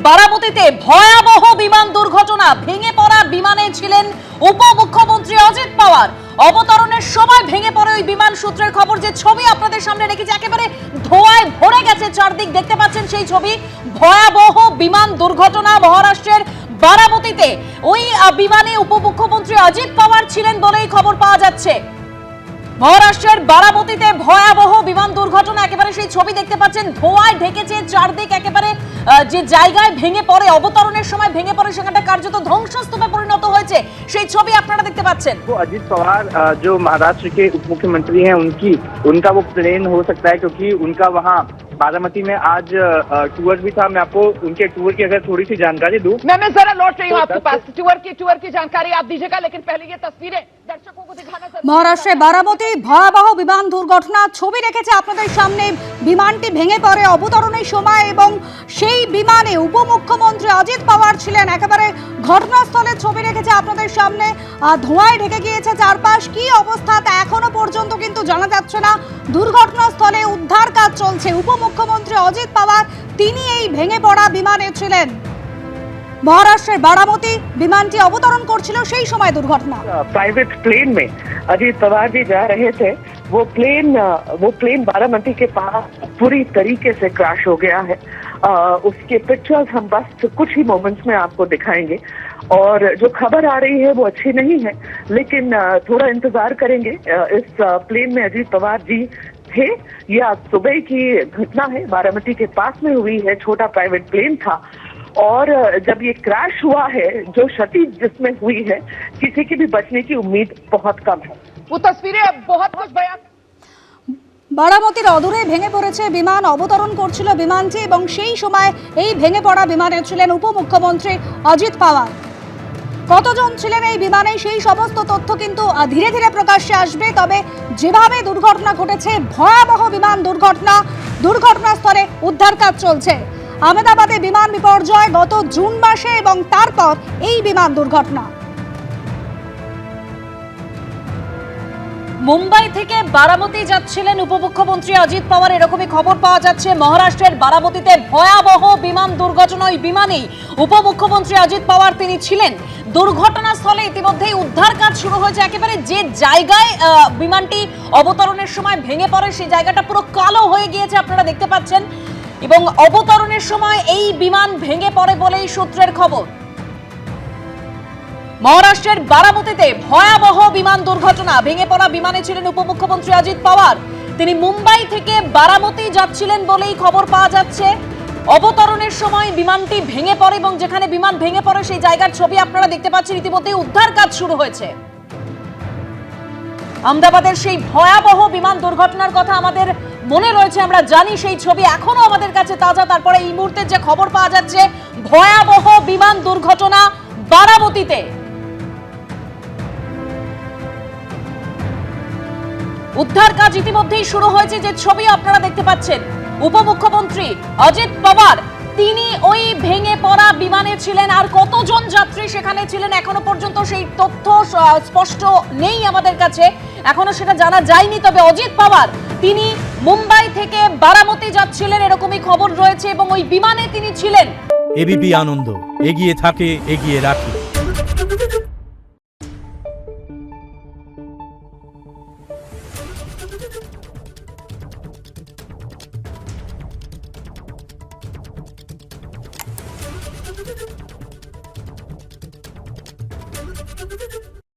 বারামতীতে ভয়াবহ বিমান দুর্ঘটনা। ভেঙে পড়া বিমানে ছিলেন উপমুখ্যমন্ত্রী অজিত পাওয়ার। অবতরণের সময় ভেঙে পড়ে ওই বিমান। সূত্রের খবর, যে ছবি আপনাদের সামনে রেখেছি, একেবারে ধোঁয়ায় ভরে গেছে চারদিক, দেখতে পাচ্ছেন সেই ছবি। ভয়াবহ বিমান দুর্ঘটনা মহারাষ্ট্রের বারামতীতে। ওই বিমানে উপমুখ্যমন্ত্রী অজিত পাওয়ার ছিলেন বলেই খবর পাওয়া যাচ্ছে। মহারাষ্ট্রের বারামতীতে ভয়াবহ বিমান দুর্ঘটনা, একেবারে সেই ছবি দেখতে পাচ্ছেন। ধোঁয়ায় ঢেকেছে চারদিক, একেবারে যে জায়গায় ভেঙে পড়ে, অবতরণের সময় ভেঙে পড়ে, সেখানটা কার্যত ধ্বংসস্তূপে পরিণত হয়েছে, সেই ছবি আপনারা দেখতে পাচ্ছেন। अजीत पवार जो महाराष्ट्र के उप मुख्यमंत्री हैं, उनका वो प्लेन हो सकता है, क्योंकि उनका वहाँ बारामती में आज टूर भी था। मैं आपको उनके टूर की अगर थोड़ी सी जानकारी दूं। मैं जरा लौट रही हूँ आपके पास। टूर की जानकारी आप दीजिएगा, लेकिन पहले ये तस्वीरें दर्शकों को दिखाना। মহারাষ্ট্রের বারামতি ভয়াবহ বিমান দুর্ঘটনা ছবি রেখেছে আপনাদের সামনে। বিমানটি ভেঙে পড়ে অবতরণের সময় এবং সেই বিমানে উপমুখ্যমন্ত্রী অজিত পাওয়ার ছিলেন। একেবারে ঘটনাস্থলের ছবি রেখেছে আপনাদের সামনে। ধোঁয়ায় ঢেকে গিয়েছে চারপাশ। কি অবস্থা তা এখনো পর্যন্ত কিন্তু জানা যাচ্ছে না। দুর্ঘটনাস্থলে উদ্ধার কাজ চলছে। উপমুখ্যমন্ত্রী অজিত পাওয়ার তিনি এই ভেঙে পড়া বিমানে ছিলেন। মহারাষ্ট্রের বারামতি বিমানটি অবতরণ করছিল, সেই সময় দুর্ঘটনা। प्राइवेट प्लेन में अजीत पवार जी जा रहे थे। वो प्लेन बारामती के पास पूरी तरीके से क्रैश हो गया है। उसके पिक्चर्स हम बस कुछ ही मोमेंट्स में आपको दिखाएंगे। और जो खबर आ रही है वो अच्छी नहीं है, लेकिन थोड़ा इंतजार करेंगे। इस प्लेन में अजीत पवार जी थे। ये आज सुबह की घटना है, बारामती के पास में हुई है। छोटा प्राइवेट प्लेन था और जब ये क्रैश हुआ है, जो क्षति जिसमें हुई है, किसी की भी बचने की उम्मीद बहुत कम है। वो तस्वीरें बहुत कुछ बयान। বারামতির অদূরে ভেঙে পড়েছে বিমান। অবতরণ করছিল বিমানটি এবং সেই সময় এই ভেঙে পড়া বিমানে ছিলেন উপমুখ্যমন্ত্রী অজিত পাওয়ার। কতজন ছিলেন এই বিমানে সেই সমস্ত তথ্য কিন্তু ধীরে ধীরে প্রকাশ্যে আসবে। তবে যেভাবে দুর্ঘটনা ঘটেছে, ভয়াবহ বিমান দুর্ঘটনা, দুর্ঘটনাস্থলে উদ্ধার কাজ চলছে। আহমেদাবাদে বিমান বিপর্যয় গত জুন মাসে এবং তারপর এই বিমান দুর্ঘটনা। মুম্বাই থেকে বারামতি যাচ্ছিলেন উপমুখ্যমন্ত্রী অজিত পাওয়ার, এরকমই খবর পাওয়া যাচ্ছে। মহারাষ্ট্রের বারামতিতে ভয়াবহ বিমান দুর্ঘটনা। ওই বিমানেই উপমুখ্যমন্ত্রী অজিত পাওয়ার তিনি ছিলেন। দুর্ঘটনাস্থলে ইতিমধ্যেই উদ্ধার কাজ শুরু হয়েছে। একেবারে যে জায়গায় বিমানটি অবতরণের সময় ভেঙে পড়ে, সেই জায়গাটা পুরো কালো হয়ে গিয়েছে, আপনারা দেখতে পাচ্ছেন। এবং অবতরণের সময় এই বিমান ভেঙে পড়ে বলেই সূত্রের খবর। মহারাষ্ট্রের বারামতিতে ভয়াবহ বিমান দুর্ঘটনা। ভেঙে পড়া বিমানে ছিলেন উপমুখ্যমন্ত্রী অজিত পাওয়ার। তিনি মুম্বাই থেকে বারামতি যাচ্ছিলেন বলেই খবর পাওয়া যাচ্ছে। অবতরণের সময় বিমানটি ভেঙে পড়ে এবং যেখানে বিমান ভেঙে পড়ে সেই জায়গার ছবি আপনারা দেখতে পাচ্ছেন। ইতিমধ্যে উদ্ধার কাজ শুরু হয়েছে। আহমেদাবাদের সেই ভয়াবহ বিমান দুর্ঘটনার কথা আমাদের মনে রয়েছে, আমরা জানি, সেই ছবি এখনো আমাদের কাছে তাজা। তারপরে এই মুহূর্তে যে খবর পাওয়া যাচ্ছে, ভয়াবহ বিমান দুর্ঘটনা বারামতিতে। উদ্ধার কাজ ইতিমধ্যেই শুরু হয়েছে, যে ছবি আপনারা দেখতে পাচ্ছেন। উপমুখ্যমন্ত্রী অজিত পাওয়ার তিনি ওই ভেঙে পড়া বিমানে ছিলেন। আর কতজন যাত্রী সেখানে ছিলেন এখনো পর্যন্ত সেই তথ্য স্পষ্ট নেই আমাদের কাছে, এখনো সেটা জানা যায়নি। তবে অজিত পাওয়ার তিনি মুম্বাই থেকে বারামতি যাচ্ছিলেন, এরকমই খবর রয়েছে, এবং ওই বিমানে তিনি ছিলেন। এবিপি আনন্দ এগিয়ে থাকে, এগিয়ে রাখে। Thank you.